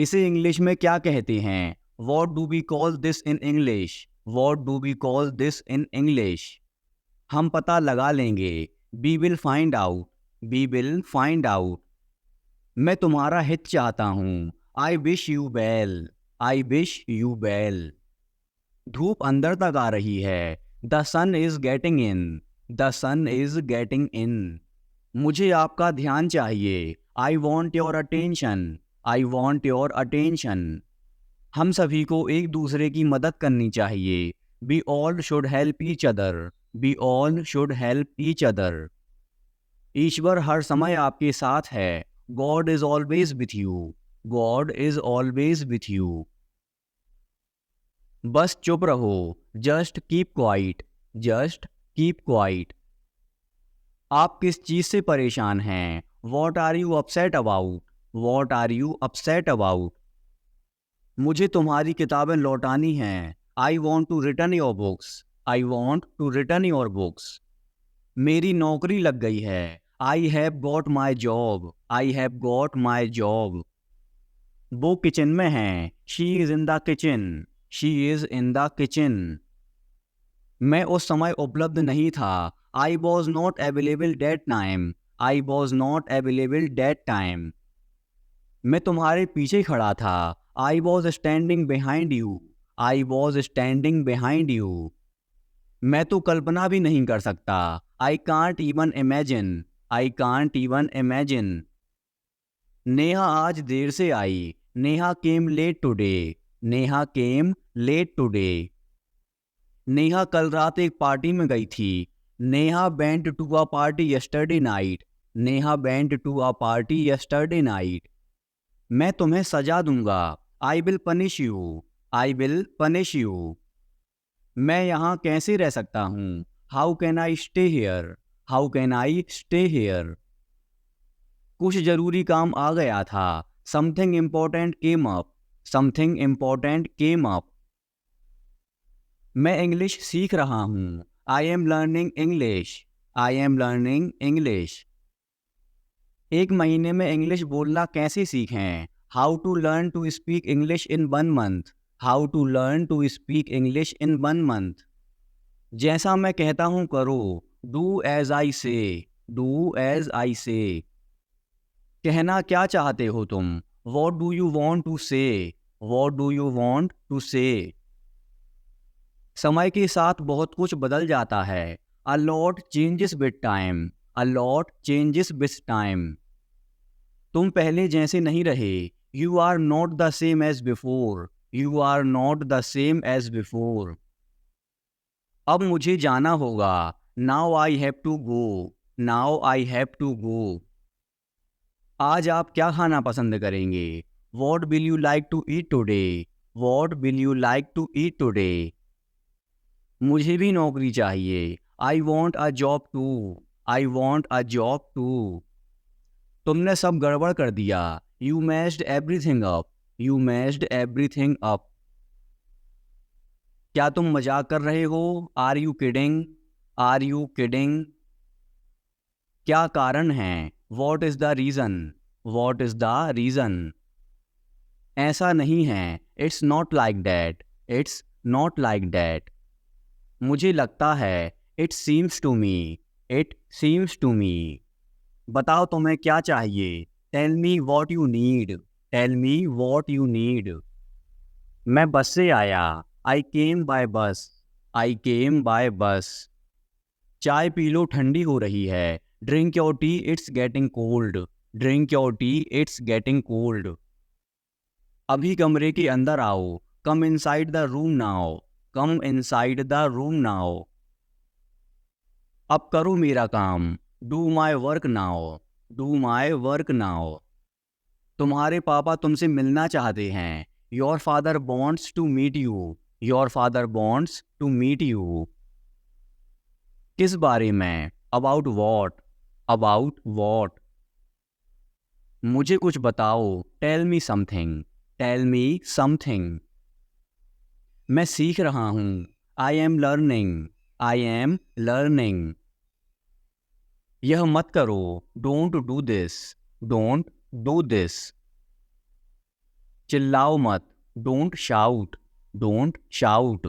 इसे इंग्लिश में क्या कहते हैं? What do we call this in English? What do we call this in English? हम पता लगा लेंगे। We will find out. We will find out. मैं तुम्हारा हित चाहता हूँ। I wish you well. I wish you well. धूप अंदर तक आ रही है। The sun is getting in. The sun is getting in. मुझे आपका ध्यान चाहिए। I want your attention. I want your attention. हम सभी को एक दूसरे की मदद करनी चाहिए। We all should help each other. We all should help each other. ईश्वर हर समय आपके साथ है। God is always with you. God is always with you. बस चुप रहो। Just keep quiet. Just keep quiet. आप किस चीज से परेशान हैं? What are you upset about? What are you upset about? मुझे तुम्हारी किताबें लौटानी हैं। I want to return your books. I want to return your books. मेरी नौकरी लग गई है। I have got my job. I have got my job. वो किचन में हैं। She is in the kitchen. She is in the kitchen. मैं उस समय उपलब्ध नहीं था। I was not available that time. I was not available that time. मैं तुम्हारे पीछे खड़ा था। I was standing behind you. I was standing behind you. मैं तो कल्पना भी नहीं कर सकता। I can't even imagine. I can't even imagine. Neha आज देर से आई। Neha came late today. Neha came late today. Neha कल रात एक पार्टी में गई थी। Neha went to a party yesterday night. Neha went to a party yesterday night. मैं तुम्हें सजा दूंगा। I will punish you. I will punish you. मैं यहाँ कैसे रह सकता हूँ? How can I stay here? How can I stay here? कुछ जरूरी काम आ गया था। Something important came up. Something important came up. मैं इंग्लिश सीख रहा हूँ। I am learning English. I am learning English. एक महीने में इंग्लिश बोलना कैसे सीखें? How to learn to speak English in 1 month. How to learn to speak English in 1 month. जैसा मैं कहता हूँ करो। डू एज आई से। डू एज आई से। कहना क्या चाहते हो तुम? What do you want to say? What do you want to say? समय के साथ बहुत कुछ बदल जाता है। A lot changes with time. A lot changes with time. तुम पहले जैसे नहीं रहे। You are not the same as before. You are not the same as before. अब मुझे जाना होगा। Now I have to go. Now I have to go. आज आप क्या खाना पसंद करेंगे? What will you like to eat today? What will you like to eat today? मुझे भी नौकरी चाहिए। I want a job too. I want a job too. तुमने सब गड़बड़ कर दिया। You messed everything up. You messed everything up. क्या तुम मजाक कर रहे हो? Are you kidding? Are you kidding? क्या कारण है? What is the reason? What is the reason? ऐसा नहीं है। It's not like that. It's not like that. मुझे लगता है। It seems to me. It seems to me. बताओ तुम्हें क्या चाहिए? Tell me what you need. Tell me what you need. मैं बस से आया। आई केम बाय बस। आई केम बाय बस। चाय पी लो, ठंडी हो रही है। Drink your tea, it's getting cold. Drink your tea, it's getting cold. अभी कमरे के अंदर आओ। Come inside the room now. Come inside the room now. अब करो मेरा काम। Do my work now. Do my work now. तुम्हारे पापा तुमसे मिलना चाहते हैं। Your father wants to meet you. Your father wants to meet you. किस बारे में? About what? About what? मुझे कुछ बताओ। Tell me something. Tell me something. मैं सीख रहा हूँ। I am learning. I am learning. यह मत करो। Don't do this. Don't do this. चिल्लाओ मत, डोंट शाउट, डोंट शाउट।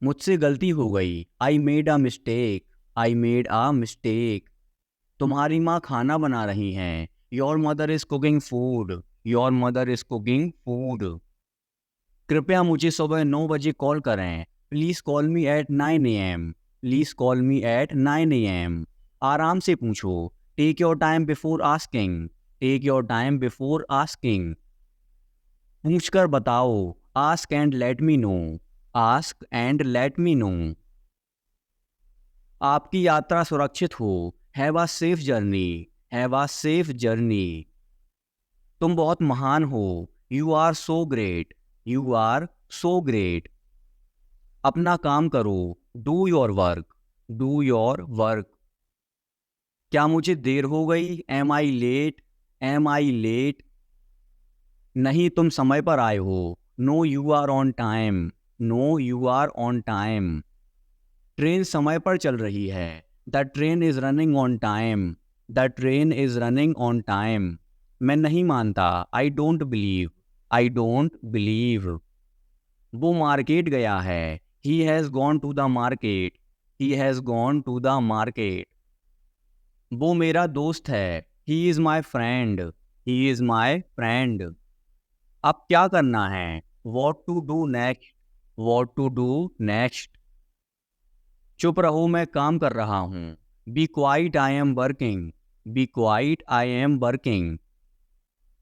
मुझसे गलती हो गई, I made a mistake, I made a mistake. तुम्हारी माँ खाना बना रही हैं, your mother is cooking food, your mother is cooking food. कृपया मुझे सुबह 9 बजे कॉल करें, please call me at 9 AM, please call me at 9 AM। आराम से पूछो, take your time before asking, take your time before asking. पूछ कर बताओ, ask and let me know, ask and let me know. आपकी यात्रा सुरक्षित हो, have a safe journey, have a safe journey. तुम बहुत महान हो, you are so great, you are so great. अपना काम करो, do your work, do your work. क्या मुझे देर हो गई, am I late, am I late. नहीं, तुम समय पर आए हो, no you are on time, no you are on time. Train समय पर चल रही है, the train is running on time, the train is running on time. मैं नहीं मानता, I don't believe, I don't believe. वो मार्केट गया है, he has gone to the market, he has gone to the market. वो मेरा दोस्त है, he is my friend, he is my friend. अब क्या करना है, what to do next, what to do next. चुप रहो, मैं काम कर रहा हूँ, be quiet I am working, be quiet I am working.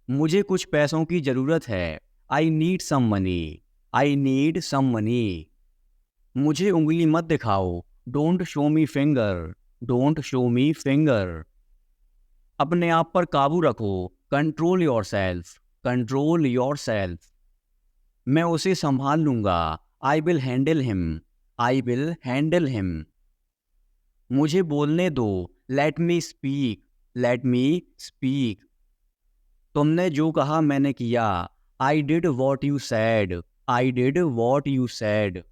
मुझे कुछ पैसों की ज़रूरत है, I need some money, I need some money. मुझे उंगली मत दिखाओ, don't show me finger, don't show me finger. अपने आप पर काबू रखो, control your self, control your self. मैं उसे संभाल लूंगा, I will handle him, I will handle him. मुझे बोलने दो, let me speak, let me speak. तुमने जो कहा मैंने किया, I did what you sad, I did what you sad.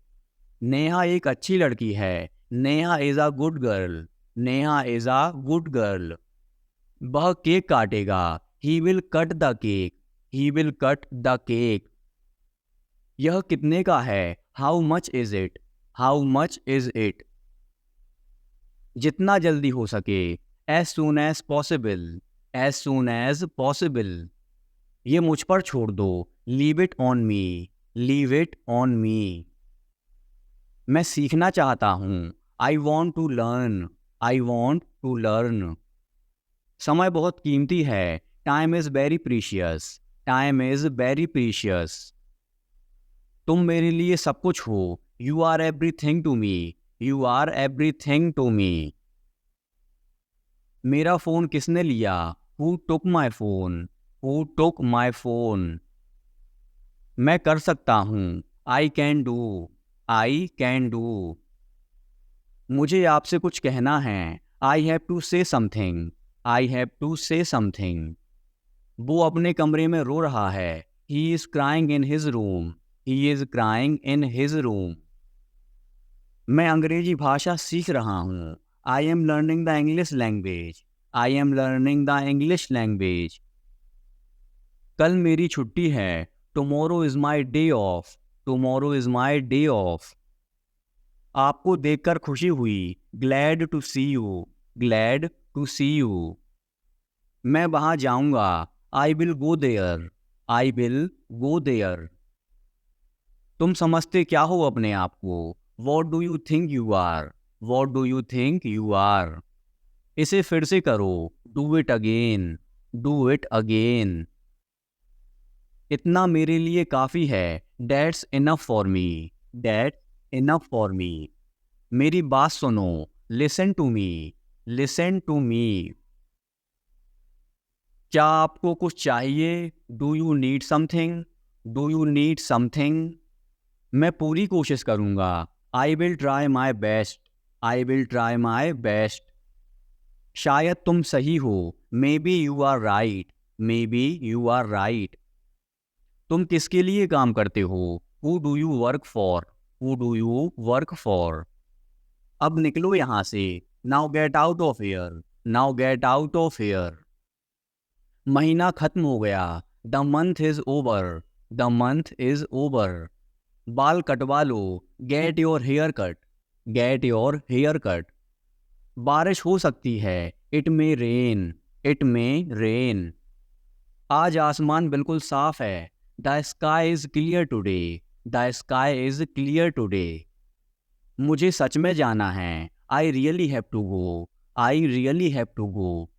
Neha एक अच्छी लड़की है, Neha is a good girl, Neha is a good girl. वह केक काटेगा, he will cut the cake, he will cut the cake. यह कितने का है, how much is it, how much is it. जितना जल्दी हो सके, as soon as possible, as soon as possible. ये मुझ पर छोड़ दो, leave it on me, leave it on me. मैं सीखना चाहता हूँ, I want to learn, I want to learn. समय बहुत कीमती है, time is very precious, time is very precious. तुम मेरे लिए सब कुछ हो, you are everything to me, you are everything to me. मेरा फ़ोन किसने लिया, who took my phone, who took my phone. मैं कर सकता हूँ, I can do, I can do. मुझे आपसे कुछ कहना है, I have to say something, I have to say something. वो अपने कमरे में रो रहा है, he is crying in his room, he is crying in his room. मैं अंग्रेजी भाषा सीख रहा हूँ, I am learning the English language, I am learning the English language. कल मेरी छुट्टी है, tomorrow is my day off, tomorrow is my day off. आपको देखकर खुशी हुई, glad to see you, glad to see you. मैं वहाँ जाऊँगा, I will go there, I will go there. तुम समझते क्या हो अपने आप को, what do you think you are, what do you think you are. इसे फिर से करो, do it again, do it again. इतना मेरे लिए काफ़ी है, that's enough for me, that's enough for me. मेरी बात सुनो, listen to me, listen to me. क्या आपको कुछ चाहिए, do you need something, do you need something. मैं पूरी कोशिश करूँगा, I will try my best, I will try my best. शायद तुम सही हो, maybe you are right, maybe you are right. तुम किसके लिए काम करते हो, who do you work for, who do you work for. अब निकलो यहाँ से, now get out of here, now get out of here. महीना खत्म हो गया, the month is over, the month is over. बाल कटवा लो, get your hair cut, get your hair cut. बारिश हो सकती है, it may rain, it may rain. आज आसमान बिल्कुल साफ है, the sky is clear today, the sky is clear today. मुझे सच में जाना है, I really have to go, I really have to go.